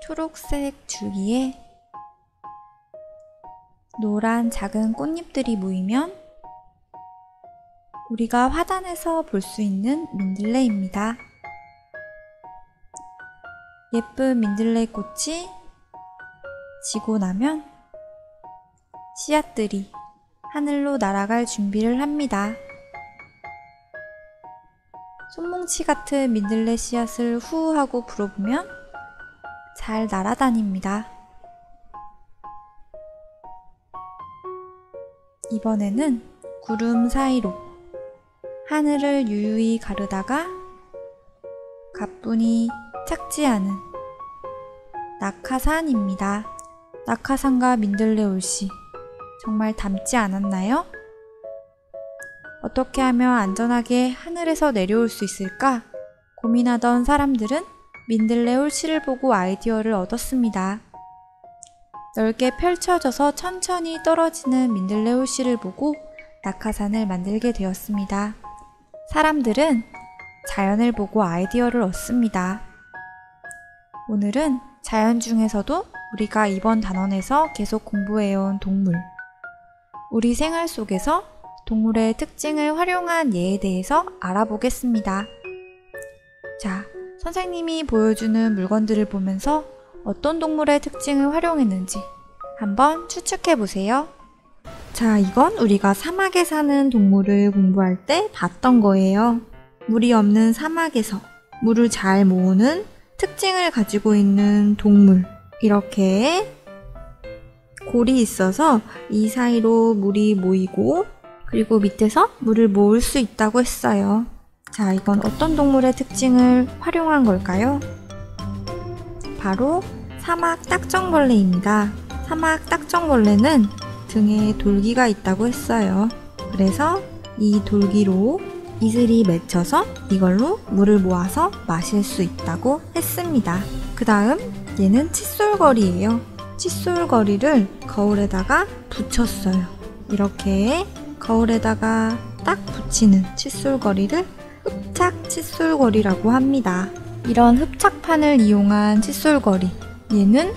초록색 줄기에 노란 작은 꽃잎들이 모이면 우리가 화단에서 볼 수 있는 민들레입니다. 예쁜 민들레 꽃이 지고 나면 씨앗들이 하늘로 날아갈 준비를 합니다. 손뭉치 같은 민들레 씨앗을 후 하고 불어보면 잘 날아다닙니다. 이번에는 구름 사이로 하늘을 유유히 가르다가 가뿐히 착지하는 낙하산입니다. 낙하산과 민들레 올씨 정말 닮지 않았나요? 어떻게 하면 안전하게 하늘에서 내려올 수 있을까 고민하던 사람들은 민들레 올씨를 보고 아이디어를 얻었습니다. 넓게 펼쳐져서 천천히 떨어지는 민들레 올씨를 보고 낙하산을 만들게 되었습니다. 사람들은 자연을 보고 아이디어를 얻습니다. 오늘은 자연 중에서도 우리가 이번 단원에서 계속 공부해온 동물, 우리 생활 속에서 동물의 특징을 활용한 예에 대해서 알아보겠습니다. 자, 선생님이 보여주는 물건들을 보면서 어떤 동물의 특징을 활용했는지 한번 추측해보세요. 자, 이건 우리가 사막에 사는 동물을 공부할 때 봤던 거예요. 물이 없는 사막에서 물을 잘 모으는 특징을 가지고 있는 동물. 이렇게 골이 있어서 이 사이로 물이 모이고 그리고 밑에서 물을 모을 수 있다고 했어요. 자, 이건 어떤 동물의 특징을 활용한 걸까요? 바로 사막 딱정벌레입니다. 사막 딱정벌레는 등에 돌기가 있다고 했어요. 그래서 이 돌기로 이슬이 맺혀서 이걸로 물을 모아서 마실 수 있다고 했습니다. 그 다음 얘는 칫솔거리예요. 칫솔거리를 거울에다가 붙였어요. 이렇게 거울에다가 딱 붙이는 칫솔거리를 흡착 칫솔거리라고 합니다. 이런 흡착판을 이용한 칫솔거리, 얘는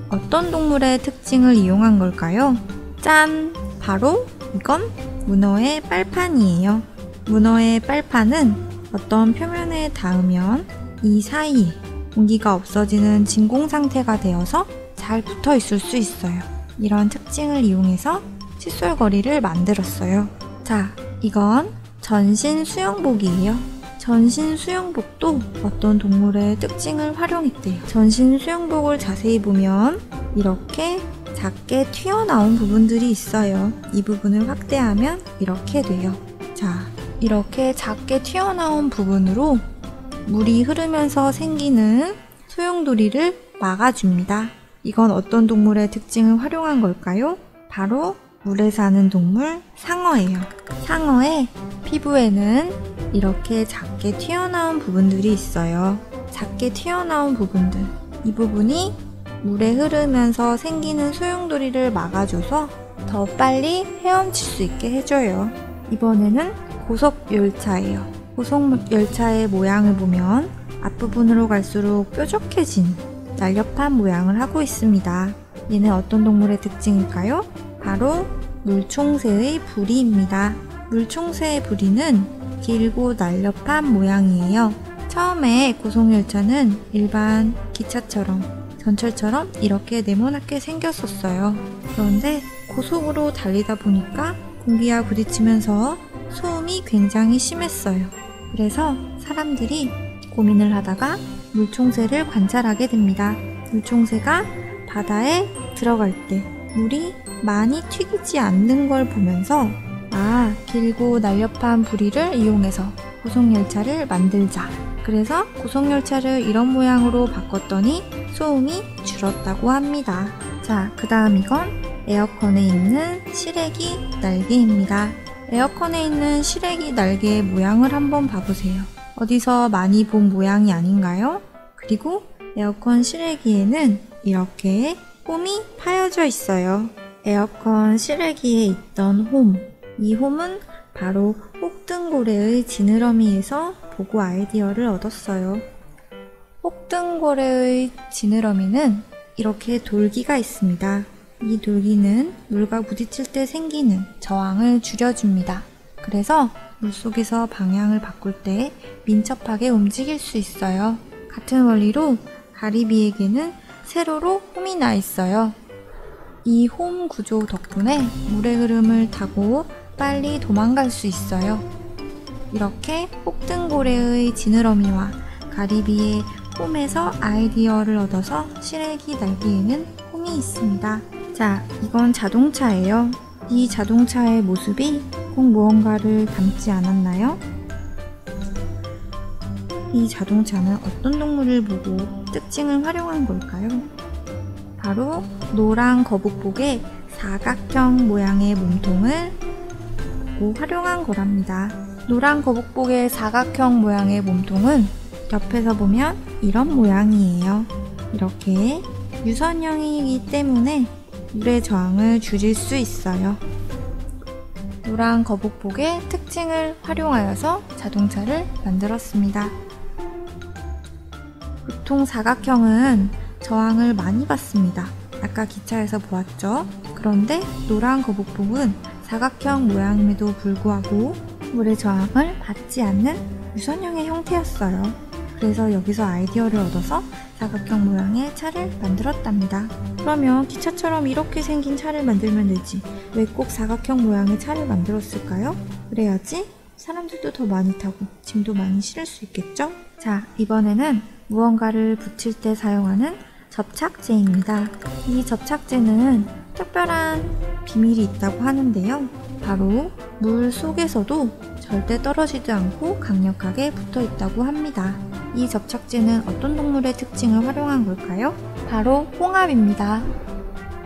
어떤 동물의 특징을 이용한 걸까요? 짠! 바로 이건 문어의 빨판이에요. 문어의 빨판은 어떤 표면에 닿으면 이 사이에 공기가 없어지는 진공 상태가 되어서 잘 붙어 있을 수 있어요. 이런 특징을 이용해서 칫솔거리를 만들었어요. 자, 이건 전신 수영복이에요. 전신 수영복도 어떤 동물의 특징을 활용했대요. 전신 수영복을 자세히 보면 이렇게 작게 튀어나온 부분들이 있어요. 이 부분을 확대하면 이렇게 돼요. 자, 이렇게 작게 튀어나온 부분으로 물이 흐르면서 생기는 소용돌이를 막아줍니다. 이건 어떤 동물의 특징을 활용한 걸까요? 바로 물에 사는 동물 상어예요. 상어의 피부에는 이렇게 작게 튀어나온 부분들이 있어요. 작게 튀어나온 부분들, 이 부분이 물에 흐르면서 생기는 소용돌이를 막아줘서 더 빨리 헤엄칠 수 있게 해줘요. 이번에는 고속열차예요. 고속열차의 모양을 보면 앞부분으로 갈수록 뾰족해진 날렵한 모양을 하고 있습니다. 얘는 어떤 동물의 특징일까요? 바로 물총새의 부리입니다. 물총새의 부리는 길고 날렵한 모양이에요. 처음에 고속열차는 일반 기차처럼, 전철처럼 이렇게 네모나게 생겼었어요. 그런데 고속으로 달리다 보니까 공기와 부딪히면서 소음이 굉장히 심했어요. 그래서 사람들이 고민을 하다가 물총새를 관찰하게 됩니다. 물총새가 바다에 들어갈 때 물이 많이 튀기지 않는 걸 보면서 길고 날렵한 부리를 이용해서 고속열차를 만들자. 그래서 고속열차를 이런 모양으로 바꿨더니 소음이 줄었다고 합니다. 자, 그 다음 이건 에어컨에 있는 실외기 날개입니다. 에어컨에 있는 실외기 날개의 모양을 한번 봐보세요. 어디서 많이 본 모양이 아닌가요? 그리고 에어컨 실외기에는 이렇게 홈이 파여져 있어요. 에어컨 실외기에 있던 홈, 이 홈은 바로 혹등고래의 지느러미에서 보고 아이디어를 얻었어요. 혹등고래의 지느러미는 이렇게 돌기가 있습니다. 이 돌기는 물과 부딪힐 때 생기는 저항을 줄여줍니다. 그래서 물속에서 방향을 바꿀 때 민첩하게 움직일 수 있어요. 같은 원리로 가리비에게는 세로로 홈이 나 있어요. 이 홈 구조 덕분에 물의 흐름을 타고 빨리 도망갈 수 있어요. 이렇게 혹등고래의 지느러미와 가리비의 홈에서 아이디어를 얻어서 시래기 날개에는 홈이 있습니다. 자, 이건 자동차예요. 이 자동차의 모습이 꼭 무언가를 닮지 않았나요? 이 자동차는 어떤 동물을 보고 특징을 활용한 걸까요? 바로 노랑 거북복의 사각형 모양의 몸통을 보고 활용한 거랍니다. 노랑 거북복의 사각형 모양의 몸통은 옆에서 보면 이런 모양이에요. 이렇게 유선형이기 때문에 물의 저항을 줄일 수 있어요. 노랑 거북복의 특징을 활용하여서 자동차를 만들었습니다. 보통 사각형은 저항을 많이 받습니다. 아까 기차에서 보았죠? 그런데 노랑 거북복은 사각형 모양임에도 불구하고 물의 저항을 받지 않는 유선형의 형태였어요. 그래서 여기서 아이디어를 얻어서 사각형 모양의 차를 만들었답니다. 그러면 기차처럼 이렇게 생긴 차를 만들면 되지. 왜 꼭 사각형 모양의 차를 만들었을까요? 그래야지 사람들도 더 많이 타고 짐도 많이 실을 수 있겠죠? 자, 이번에는 무언가를 붙일 때 사용하는 접착제입니다. 이 접착제는 특별한 비밀이 있다고 하는데요. 바로 물 속에서도 절대 떨어지지 않고 강력하게 붙어 있다고 합니다. 이 접착제는 어떤 동물의 특징을 활용한 걸까요? 바로 홍합입니다.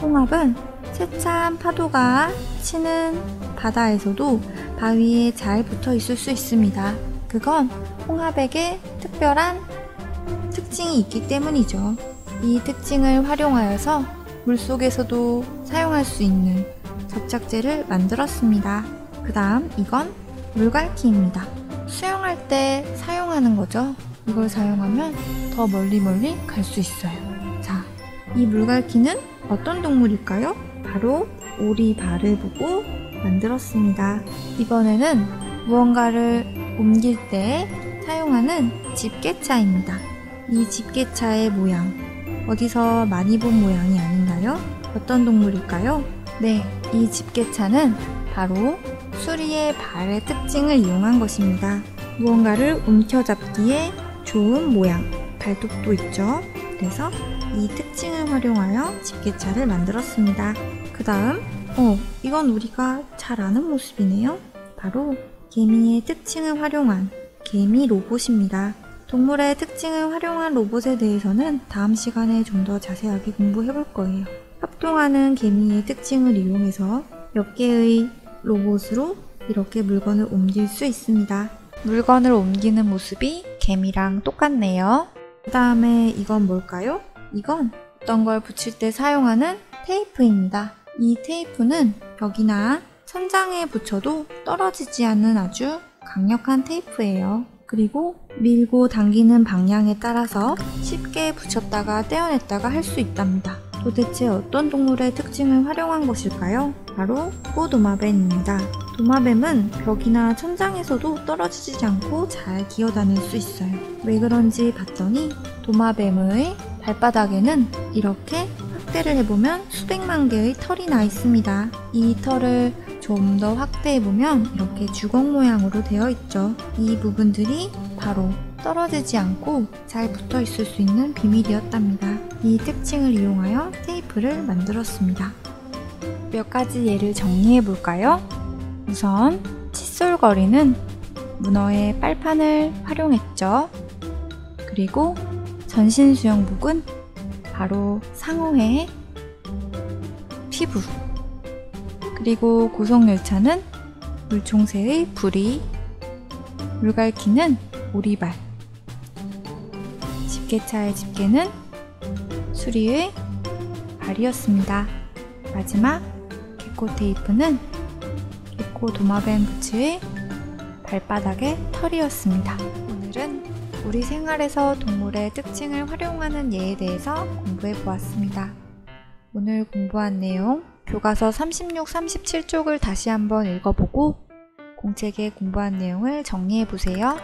홍합은 세찬 파도가 치는 바다에서도 바위에 잘 붙어 있을 수 있습니다. 그건 홍합에게 특별한 특징이 있기 때문이죠. 이 특징을 활용하여서 물속에서도 사용할 수 있는 접착제를 만들었습니다. 그 다음 이건 물갈퀴입니다. 수영할 때 사용하는 거죠. 이걸 사용하면 더 멀리 갈 수 있어요. 자, 이 물갈퀴는 어떤 동물일까요? 바로 오리발을 보고 만들었습니다. 이번에는 무언가를 옮길 때 사용하는 집게차입니다. 이 집게차의 모양, 어디서 많이 본 모양이 아닌가요? 어떤 동물일까요? 네, 이 집게차는 바로 수리의 발의 특징을 이용한 것입니다. 무언가를 움켜잡기에 좋은 모양, 발톱도 있죠. 그래서 이 특징을 활용하여 집게차를 만들었습니다. 그 다음, 이건 우리가 잘 아는 모습이네요. 바로 개미의 특징을 활용한 개미 로봇입니다. 동물의 특징을 활용한 로봇에 대해서는 다음 시간에 좀 더 자세하게 공부해 볼 거예요. 협동하는 개미의 특징을 이용해서 몇 개의 로봇으로 이렇게 물건을 옮길 수 있습니다. 물건을 옮기는 모습이 개미랑 똑같네요. 그 다음에 이건 뭘까요? 이건 어떤 걸 붙일 때 사용하는 테이프입니다. 이 테이프는 벽이나 천장에 붙여도 떨어지지 않는 아주 강력한 테이프예요. 그리고 밀고 당기는 방향에 따라서 쉽게 붙였다가 떼어냈다가 할 수 있답니다. 도대체 어떤 동물의 특징을 활용한 것일까요? 바로 꽃도마뱀입니다. 도마뱀은 벽이나 천장에서도 떨어지지 않고 잘 기어다닐 수 있어요. 왜 그런지 봤더니 도마뱀의 발바닥에는 이렇게 확대를 해보면 수백만 개의 털이 나 있습니다. 이 털을 좀 더 확대해보면 이렇게 주걱 모양으로 되어 있죠. 이 부분들이 바로 떨어지지 않고 잘 붙어 있을 수 있는 비밀이었답니다. 이 특징을 이용하여 테이프를 만들었습니다. 몇 가지 예를 정리해 볼까요? 우선 칫솔거리는 문어의 빨판을 활용했죠. 그리고 전신수영복은 바로 상어의 피부, 그리고 고속열차는 물총새의 부리, 물갈퀴는 오리발, 집게차의 집게는 수리의 발이었습니다. 마지막 개코 테이프는 개코 도마뱀 부츠의 발바닥의 털이었습니다. 오늘은 우리 생활에서 동물의 특징을 활용하는 예에 대해서 공부해 보았습니다. 오늘 공부한 내용 교과서 36, 37쪽을 다시 한번 읽어보고 공책에 공부한 내용을 정리해 보세요.